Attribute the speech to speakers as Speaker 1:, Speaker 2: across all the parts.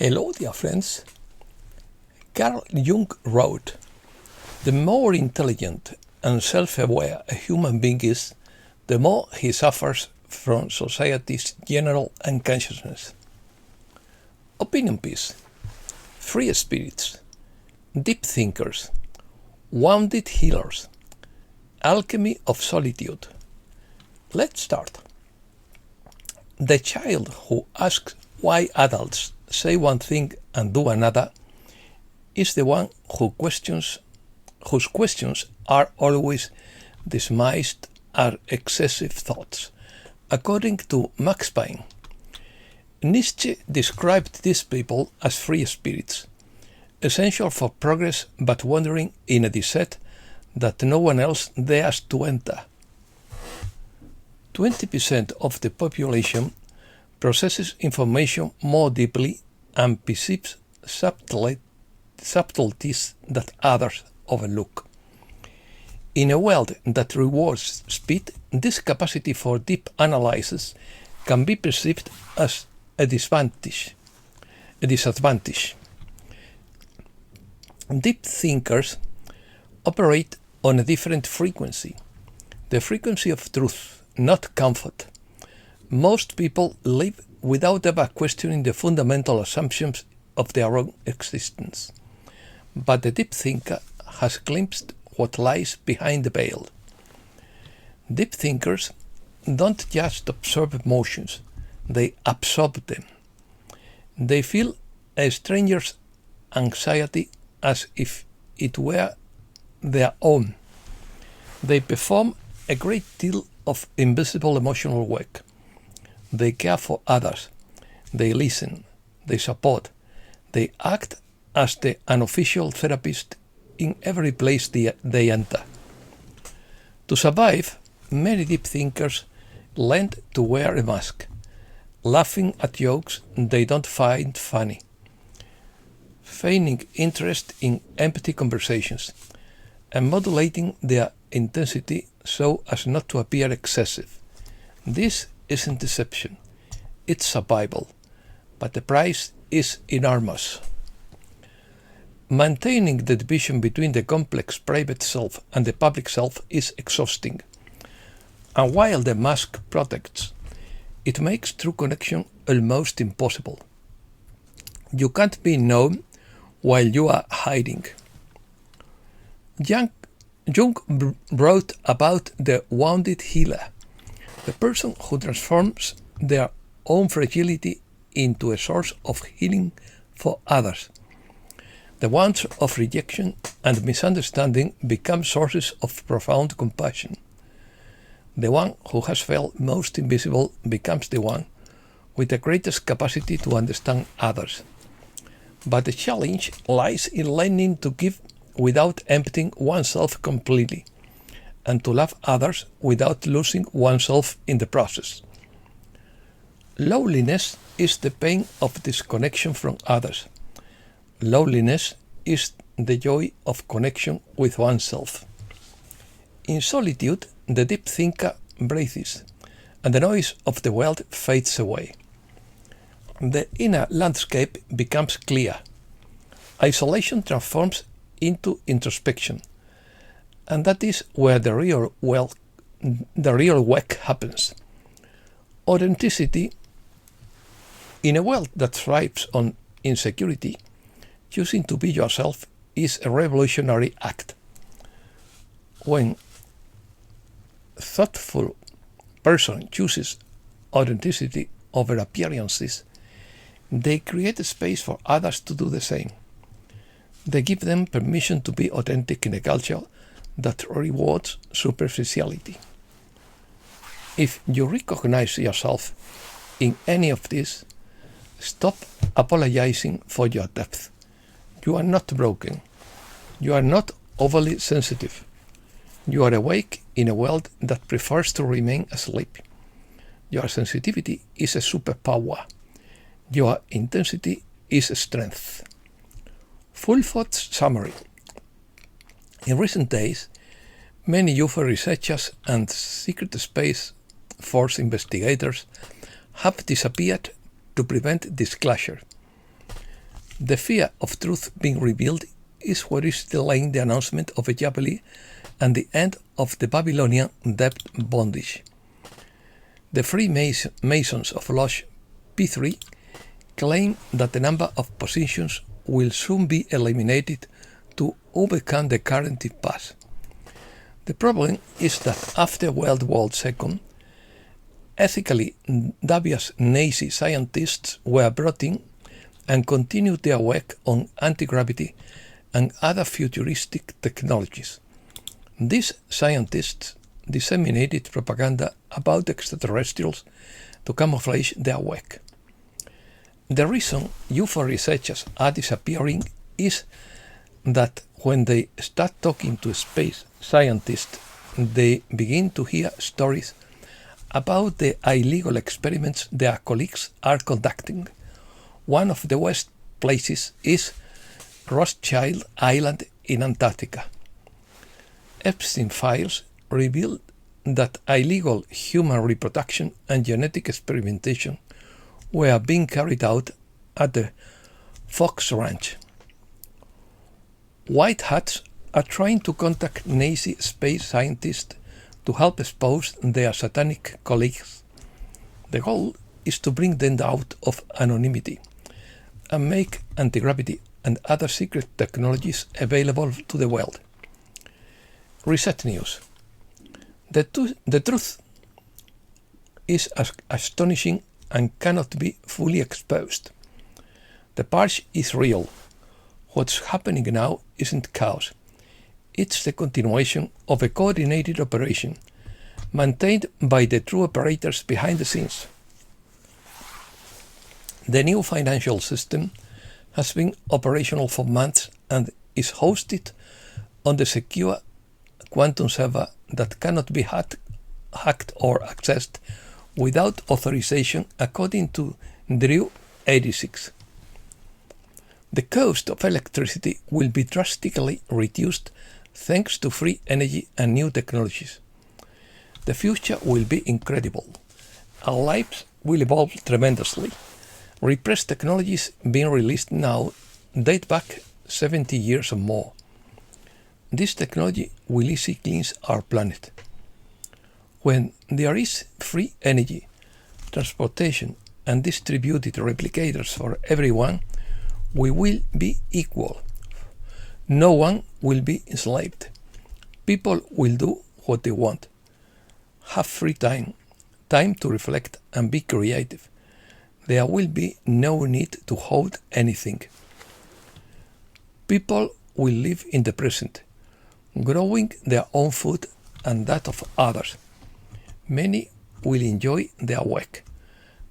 Speaker 1: Hello, dear friends. Carl Jung wrote, "The more intelligent and self-aware a human being is, the more he suffers from society's general unconsciousness." Opinion piece. Free spirits, deep thinkers, wounded healers, alchemy of solitude. Let's start. The child who asks why adults say one thing and do another is the one whose questions are always dismissed as excessive thoughts, according to Max Payne. Nietzsche described these people as free spirits, essential for progress but wandering in a desert that no one else dares to enter. 20% of the population processes information more deeply and perceives subtleties that others overlook. In a world that rewards speed, this capacity for deep analysis can be perceived as a disadvantage. Deep thinkers operate on a different frequency, the frequency of truth, not comfort. Most people live without ever questioning the fundamental assumptions of their own existence. But the deep thinker has glimpsed what lies behind the veil. Deep thinkers don't just observe emotions, they absorb them. They feel a stranger's anxiety as if it were their own. They perform a great deal of invisible emotional work. They care for others. They listen. They support. They act as the unofficial therapist in every place they enter. To survive, many deep thinkers learn to wear a mask, laughing at jokes they don't find funny, feigning interest in empty conversations, and modulating their intensity so as not to appear excessive. This isn't deception, it's survival, but the price is enormous. Maintaining the division between the complex private self and the public self is exhausting. And while the mask protects, it makes true connection almost impossible. You can't be known while you are hiding. Jung wrote about the wounded healer, the person who transforms their own fragility into a source of healing for others. The wounds of rejection and misunderstanding become sources of profound compassion. The one who has felt most invisible becomes the one with the greatest capacity to understand others. But the challenge lies in learning to give without emptying oneself completely, and to love others without losing oneself in the process. Loneliness is the pain of disconnection from others. Loneliness is the joy of connection with oneself. In solitude, the deep thinker breathes, and the noise of the world fades away. The inner landscape becomes clear. Isolation transforms into introspection, and that is where the real work happens. Authenticity. In a world that thrives on insecurity, choosing to be yourself is a revolutionary act. When a thoughtful person chooses authenticity over appearances, they create a space for others to do the same. They give them permission to be authentic in a culture that rewards superficiality. If you recognize yourself in any of this, stop apologizing for your depth. You are not broken. You are not overly sensitive. You are awake in a world that prefers to remain asleep. Your sensitivity is a superpower. Your intensity is a strength. Full thoughts summary. In recent days, many UFO researchers and secret space force investigators have disappeared to prevent disclosure. The fear of truth being revealed is what is delaying the announcement of a Jubilee and the end of the Babylonian debt bondage. The Freemasons of Lodge P3 claim that the number of positions will soon be eliminated to overcome the current impasse. The problem is that after World War II, ethically dubious Nazi scientists were brought in and continued their work on anti-gravity and other futuristic technologies. These scientists disseminated propaganda about extraterrestrials to camouflage their work. The reason UFO researchers are disappearing is that when they start talking to space scientists, they begin to hear stories about the illegal experiments their colleagues are conducting. One of the worst places is Rothschild Island in Antarctica. Epstein files revealed that illegal human reproduction and genetic experimentation were being carried out at the Fox Ranch. White hats are trying to contact Nazi space scientists to help expose their satanic colleagues. The goal is to bring them out of anonymity and make anti-gravity and other secret technologies available to the world. Reset News. The truth is astonishing and cannot be fully exposed. The purge is real. What's happening now isn't chaos. It's the continuation of a coordinated operation maintained by the true operators behind the scenes. The new financial system has been operational for months and is hosted on the secure quantum server that cannot be hacked or accessed without authorization, according to Drew 86. The cost of electricity will be drastically reduced thanks to free energy and new technologies. The future will be incredible. Our lives will evolve tremendously. Repressed technologies being released now date back 70 years or more. This technology will easily cleanse our planet. When there is free energy, transportation, and distributed replicators for everyone, we will be equal. No one will be enslaved. People will do what they want. Have free time, time to reflect and be creative. There will be no need to hold anything. People will live in the present, growing their own food and that of others. Many will enjoy their work,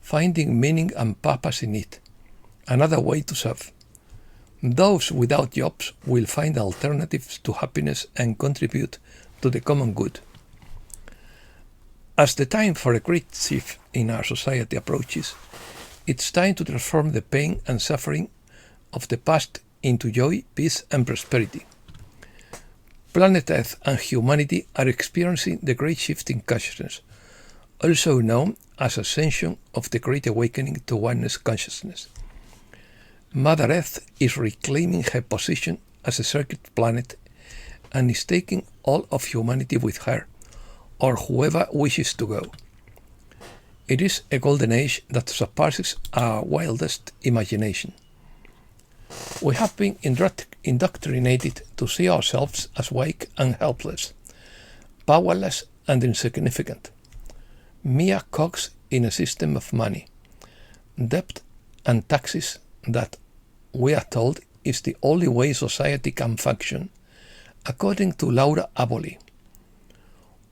Speaker 1: finding meaning and purpose in it, another way to serve. Those without jobs will find alternatives to happiness and contribute to the common good. As the time for a great shift in our society approaches, it's time to transform the pain and suffering of the past into joy, peace, and prosperity. Planet Earth and humanity are experiencing the great shift in consciousness, also known as Ascension of the Great Awakening to Oneness Consciousness. Mother Earth is reclaiming her position as a circuit planet and is taking all of humanity with her, or whoever wishes to go. It is a golden age that surpasses our wildest imagination. We have been indoctrinated to see ourselves as weak and helpless, powerless and insignificant, mere cogs in a system of money, debt and taxes that we are told is the only way society can function, according to Laura Aboli.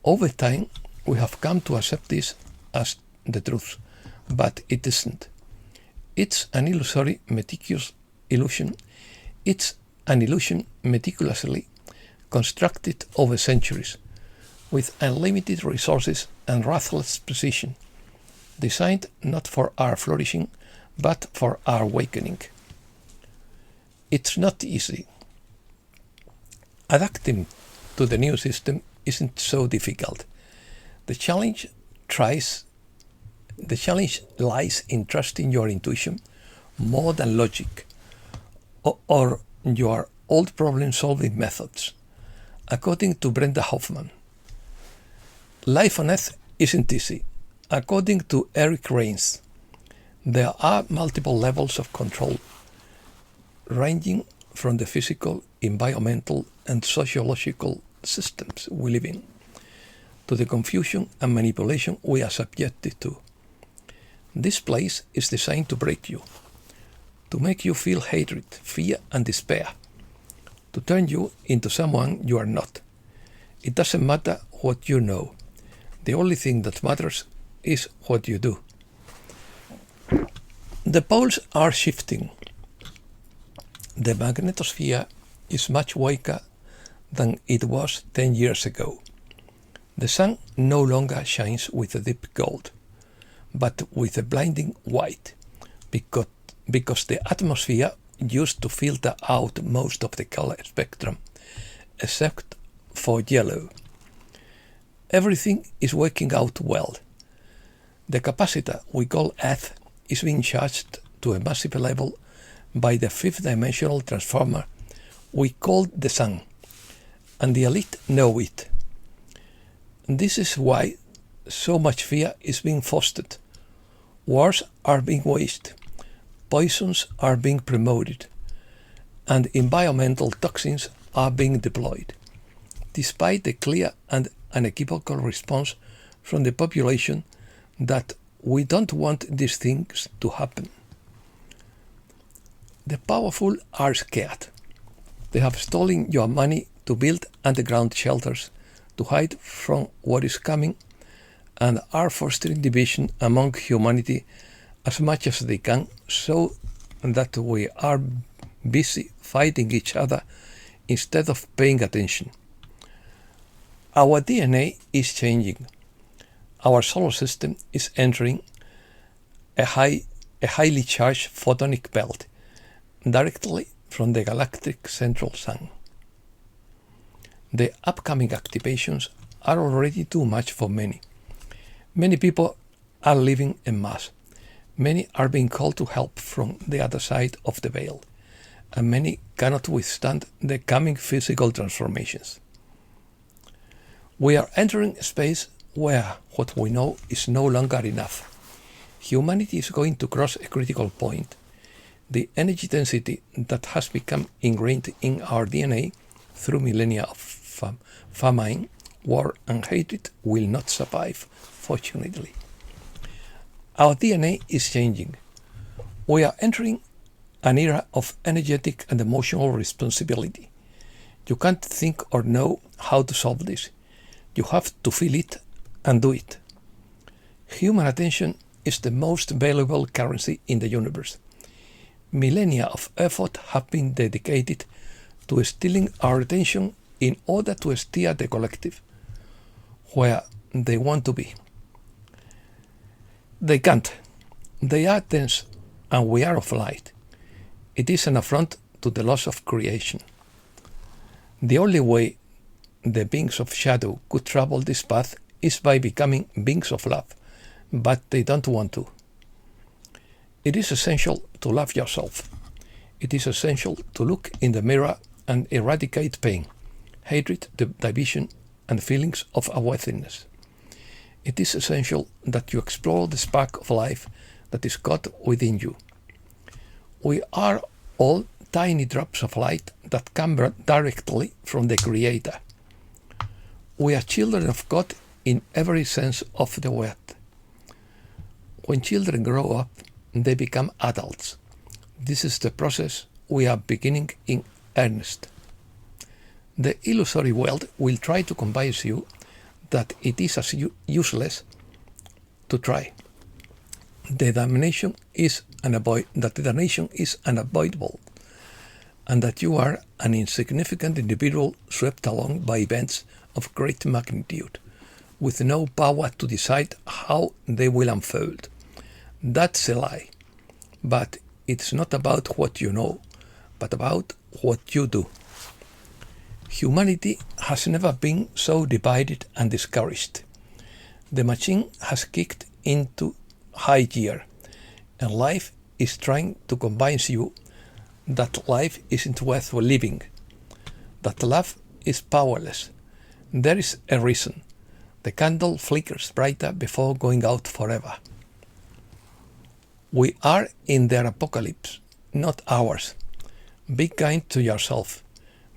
Speaker 1: Over time, we have come to accept this as the truth, but it isn't. It's an illusory, meticulous illusion. It's an illusion meticulously constructed over centuries, with unlimited resources and ruthless precision, designed not for our flourishing, but for our awakening. It's not easy. Adapting to the new system isn't so difficult. The challenge lies in trusting your intuition more than logic, or your old problem-solving methods. According to Brenda Hoffman, life on Earth isn't easy. According to Eric Rains, there are multiple levels of control, ranging from the physical, environmental, and sociological systems we live in, to the confusion and manipulation we are subjected to. This place is designed to break you, to make you feel hatred, fear, and despair, to turn you into someone you are not. It doesn't matter what you know. The only thing that matters is what you do. The poles are shifting. The magnetosphere is much weaker than it was 10 years ago. The sun no longer shines with a deep gold, but with a blinding white, because the atmosphere used to filter out most of the color spectrum, except for yellow. Everything is working out well. The capacitor we call Earth is being charged to a massive level by the fifth-dimensional transformer we call the Sun, and the elite know it. This is why so much fear is being fostered. Wars are being waged, poisons are being promoted, and environmental toxins are being deployed, despite the clear and unequivocal response from the population that we don't want these things to happen. The powerful are scared. They have stolen your money to build underground shelters to hide from what is coming, and are fostering division among humanity as much as they can, so that we are busy fighting each other instead of paying attention. Our DNA is changing. Our solar system is entering a highly charged photonic belt directly from the galactic central sun. The upcoming activations are already too much for many. Many people are living en masse. Many are being called to help from the other side of the veil, and many cannot withstand the coming physical transformations. We are entering a space where what we know is no longer enough. Humanity is going to cross a critical point. The energy density that has become ingrained in our DNA through millennia of famine, war, and hatred will not survive, fortunately. Our DNA is changing. We are entering an era of energetic and emotional responsibility. You can't think or know how to solve this. You have to feel it and do it. Human attention is the most valuable currency in the universe. Millennia of effort have been dedicated to stealing our attention in order to steer the collective where they want to be. They can't. They are dense and we are of light. It is an affront to the laws of creation. The only way the beings of shadow could travel this path is by becoming beings of love, but they don't want to. It is essential to love yourself. It is essential to look in the mirror and eradicate pain, hatred, division, and feelings of unworthiness. It is essential that you explore the spark of life that is God within you. We are all tiny drops of light that come directly from the Creator. We are children of God in every sense of the word. When children grow up, they become adults. This is the process we are beginning in earnest. The illusory world will try to convince you that it is as useless to try. The damnation is unavoidable, and that you are an insignificant individual swept along by events of great magnitude, with no power to decide how they will unfold. That's a lie. But it's not about what you know, but about what you do. Humanity has never been so divided and discouraged. The machine has kicked into high gear, and life is trying to convince you that life isn't worth living, that love is powerless. There is a reason. The candle flickers brighter before going out forever. We are in their apocalypse, not ours. Be kind to yourself.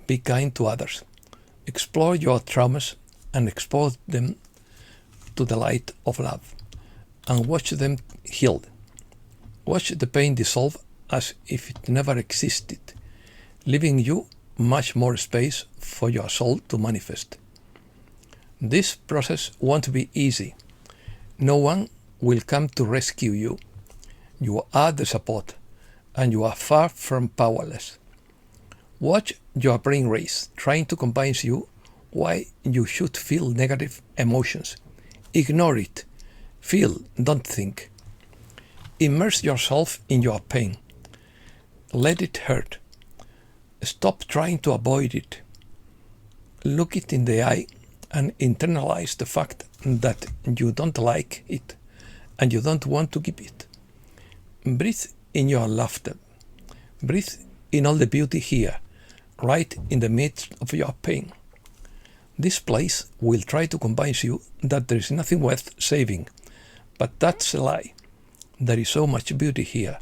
Speaker 1: Be kind to others. Explore your traumas and expose them to the light of love, and watch them healed. Watch the pain dissolve as if it never existed, leaving you much more space for your soul to manifest. This process won't be easy. No one will come to rescue you. You are the support, and you are far from powerless. Watch your brain race, trying to convince you why you should feel negative emotions. Ignore it. Feel, don't think. Immerse yourself in your pain. Let it hurt. Stop trying to avoid it. Look it in the eye and internalize the fact that you don't like it and you don't want to keep it. Breathe in your laughter. Breathe in all the beauty here, right in the midst of your pain. This place will try to convince you that there is nothing worth saving, but that's a lie. There is so much beauty here,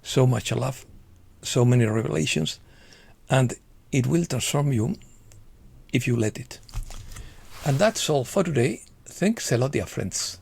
Speaker 1: so much love, so many revelations, and it will transform you if you let it. And that's all for today. Thanks a lot, dear friends.